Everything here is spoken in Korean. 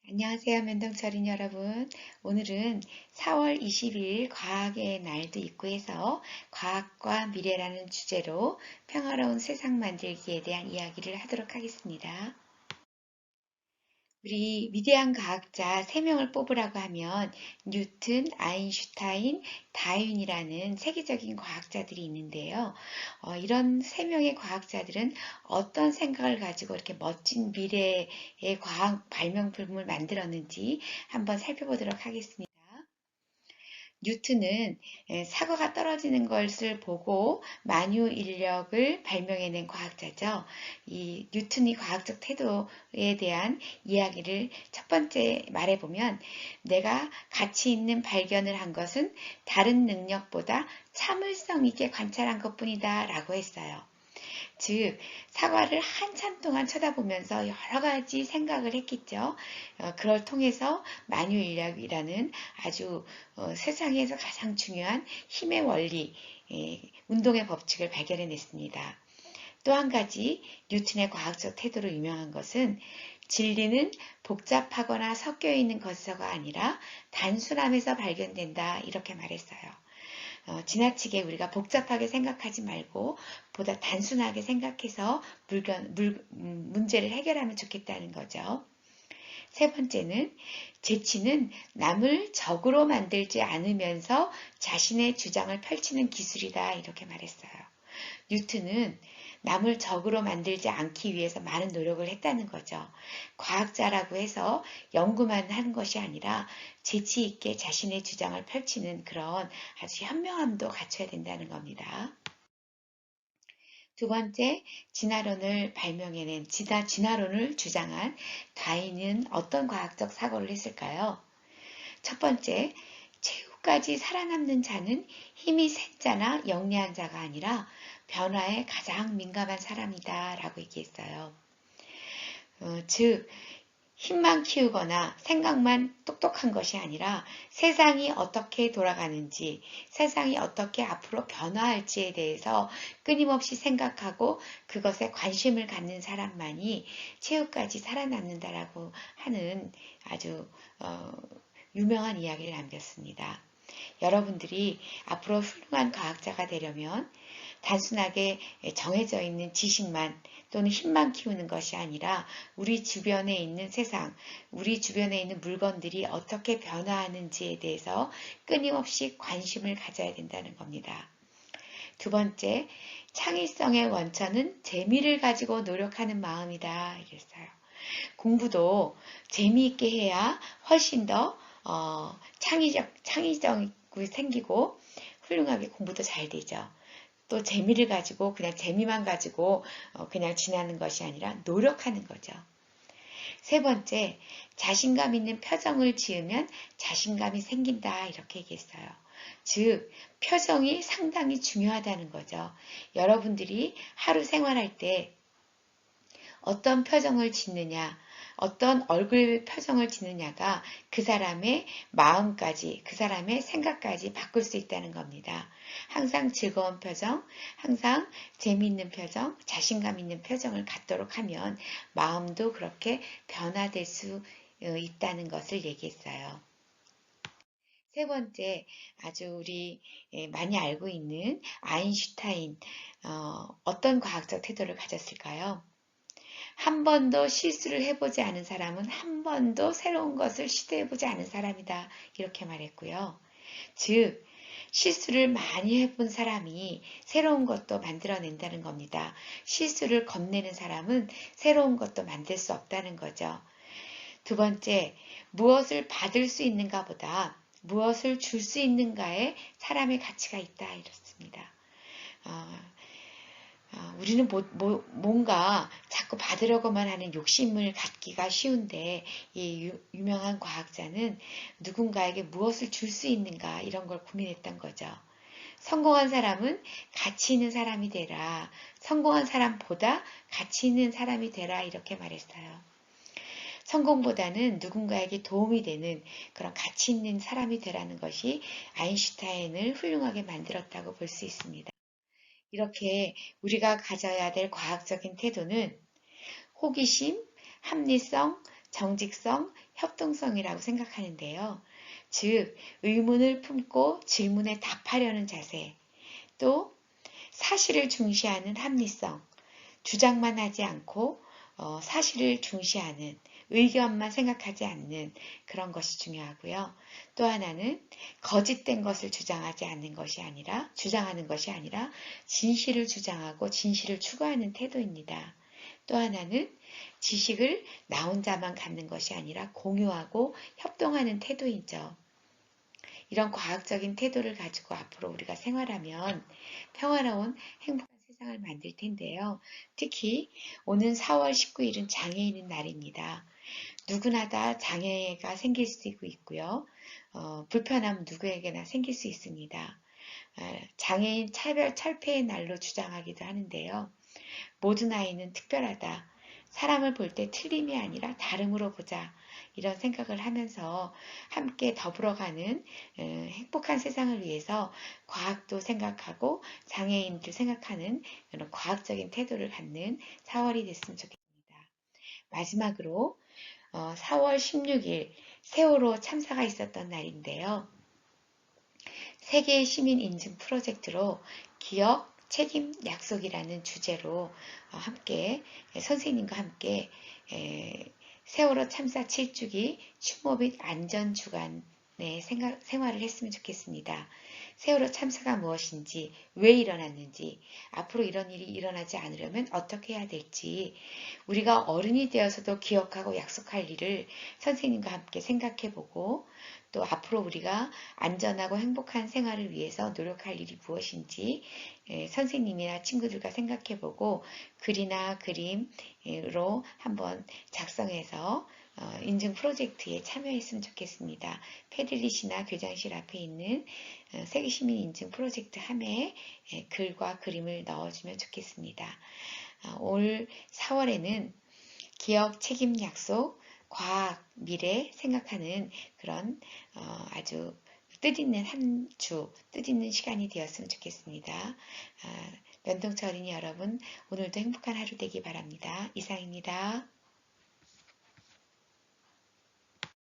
안녕하세요, 면동철인 여러분. 오늘은 4월 22일 과학의 날도 있고 해서 과학과 미래라는 주제로 평화로운 세상 만들기에 대한 이야기를 하도록 하겠습니다. 우리 위대한 과학자 3명을 뽑으라고 하면 뉴튼, 아인슈타인, 다윈이라는 세계적인 과학자들이 있는데요. 이런 3명의 과학자들은 어떤 생각을 가지고 이렇게 멋진 미래의 과학 발명품을 만들었는지 한번 살펴보도록 하겠습니다. 뉴턴은 사과가 떨어지는 것을 보고 만유 인력을 발명해낸 과학자죠. 이 뉴턴의 과학적 태도에 대한 이야기를 첫 번째 말해보면 내가 가치 있는 발견을 한 것은 다른 능력보다 참을성 있게 관찰한 것뿐이다 라고 했어요. 즉, 사과를 한참 동안 쳐다보면서 여러 가지 생각을 했겠죠. 그걸 통해서 만유인력이라는 아주 세상에서 가장 중요한 힘의 원리, 운동의 법칙을 발견해냈습니다. 또 한 가지 뉴턴의 과학적 태도로 유명한 것은 진리는 복잡하거나 섞여 있는 것서가 아니라 단순함에서 발견된다 이렇게 말했어요. 지나치게 우리가 복잡하게 생각하지 말고 보다 단순하게 생각해서 문제를 해결하면 좋겠다는 거죠. 세 번째는 재치는 남을 적으로 만들지 않으면서 자신의 주장을 펼치는 기술이다 이렇게 말했어요. 뉴턴은 남을 적으로 만들지 않기 위해서 많은 노력을 했다는 거죠. 과학자라고 해서 연구만 하는 것이 아니라 재치 있게 자신의 주장을 펼치는 그런 아주 현명함도 갖춰야 된다는 겁니다. 두 번째, 진화론을 발명해낸 진화론을 주장한 다윈은 어떤 과학적 사고를 했을까요? 첫 번째, 최후까지 살아남는 자는 힘이 센 자나 영리한 자가 아니라 변화에 가장 민감한 사람이다 라고 얘기했어요. 즉, 힘만 키우거나 생각만 똑똑한 것이 아니라 세상이 어떻게 돌아가는지, 세상이 어떻게 앞으로 변화할지에 대해서 끊임없이 생각하고 그것에 관심을 갖는 사람만이 최후까지 살아남는다라고 하는 아주 유명한 이야기를 남겼습니다. 여러분들이 앞으로 훌륭한 과학자가 되려면 단순하게 정해져 있는 지식만 또는 힘만 키우는 것이 아니라 우리 주변에 있는 세상, 우리 주변에 있는 물건들이 어떻게 변화하는지에 대해서 끊임없이 관심을 가져야 된다는 겁니다. 두 번째, 창의성의 원천은 재미를 가지고 노력하는 마음이다. 이랬어요. 공부도 재미있게 해야 훨씬 더 창의적이 생기고 훌륭하게 공부도 잘 되죠. 또 재미를 가지고 그냥 재미만 가지고 그냥 지나는 것이 아니라 노력하는 거죠. 세 번째, 자신감 있는 표정을 지으면 자신감이 생긴다 이렇게 얘기했어요. 즉, 표정이 상당히 중요하다는 거죠. 여러분들이 하루 생활할 때 어떤 표정을 짓느냐, 어떤 얼굴 표정을 짓느냐가 그 사람의 마음까지, 그 사람의 생각까지 바꿀 수 있다는 겁니다. 항상 즐거운 표정, 항상 재미있는 표정, 자신감 있는 표정을 갖도록 하면 마음도 그렇게 변화될 수 있다는 것을 얘기했어요. 세 번째, 아주 우리 많이 알고 있는 아인슈타인, 어떤 과학적 태도를 가졌을까요? 한 번도 실수를 해보지 않은 사람은 한 번도 새로운 것을 시도해보지 않은 사람이다. 이렇게 말했고요. 즉, 실수를 많이 해본 사람이 새로운 것도 만들어낸다는 겁니다. 실수를 겁내는 사람은 새로운 것도 만들 수 없다는 거죠. 두 번째, 무엇을 받을 수 있는가 보다 무엇을 줄 수 있는가에 사람의 가치가 있다. 이렇습니다. 우리는 뭔가 자꾸 받으려고만 하는 욕심을 갖기가 쉬운데 이 유명한 과학자는 누군가에게 무엇을 줄 수 있는가 이런 걸 고민했던 거죠. 성공한 사람은 가치 있는 사람이 되라. 성공한 사람보다 가치 있는 사람이 되라 이렇게 말했어요. 성공보다는 누군가에게 도움이 되는 그런 가치 있는 사람이 되라는 것이 아인슈타인을 훌륭하게 만들었다고 볼 수 있습니다. 이렇게 우리가 가져야 될 과학적인 태도는 호기심, 합리성, 정직성, 협동성이라고 생각하는데요. 즉, 의문을 품고 질문에 답하려는 자세, 또 사실을 중시하는 합리성, 주장만 하지 않고 사실을 중시하는 의견만 생각하지 않는 그런 것이 중요하고요. 또 하나는 거짓된 것을 주장하는 것이 아니라 진실을 주장하고 진실을 추구하는 태도입니다. 또 하나는 지식을 나 혼자만 갖는 것이 아니라 공유하고 협동하는 태도이죠. 이런 과학적인 태도를 가지고 앞으로 우리가 생활하면 평화로운 행복한 세상을 만들 텐데요. 특히 오는 4월 19일은 장애인의 날입니다. 누구나 다 장애가 생길 수 있고요. 불편함은 누구에게나 생길 수 있습니다. 장애인 차별 철폐의 날로 주장하기도 하는데요. 모든 아이는 특별하다. 사람을 볼 때 틀림이 아니라 다름으로 보자. 이런 생각을 하면서 함께 더불어가는 행복한 세상을 위해서 과학도 생각하고 장애인도 생각하는 그런 과학적인 태도를 갖는 4월이 됐으면 좋겠습니다. 마지막으로 4월 16일 세월호 참사가 있었던 날인데요. 세계 시민 인증 프로젝트로 기억, 책임, 약속이라는 주제로 함께 선생님과 함께 세월호 참사 7주기 추모 및 안전 주간에 생활을 했으면 좋겠습니다. 세월호 참사가 무엇인지, 왜 일어났는지, 앞으로 이런 일이 일어나지 않으려면 어떻게 해야 될지, 우리가 어른이 되어서도 기억하고 약속할 일을 선생님과 함께 생각해보고, 또 앞으로 우리가 안전하고 행복한 생활을 위해서 노력할 일이 무엇인지 선생님이나 친구들과 생각해보고 글이나 그림으로 한번 작성해서 인증 프로젝트에 참여했으면 좋겠습니다. 패들릿이나 교장실 앞에 있는 세계시민 인증 프로젝트 함에 글과 그림을 넣어주면 좋겠습니다. 올 4월에는 기억, 책임, 약속, 과학, 미래 생각하는 그런 아주 뜻있는 한 주, 뜻있는 시간이 되었으면 좋겠습니다. 면동차 어린이 여러분, 오늘도 행복한 하루 되기 바랍니다. 이상입니다.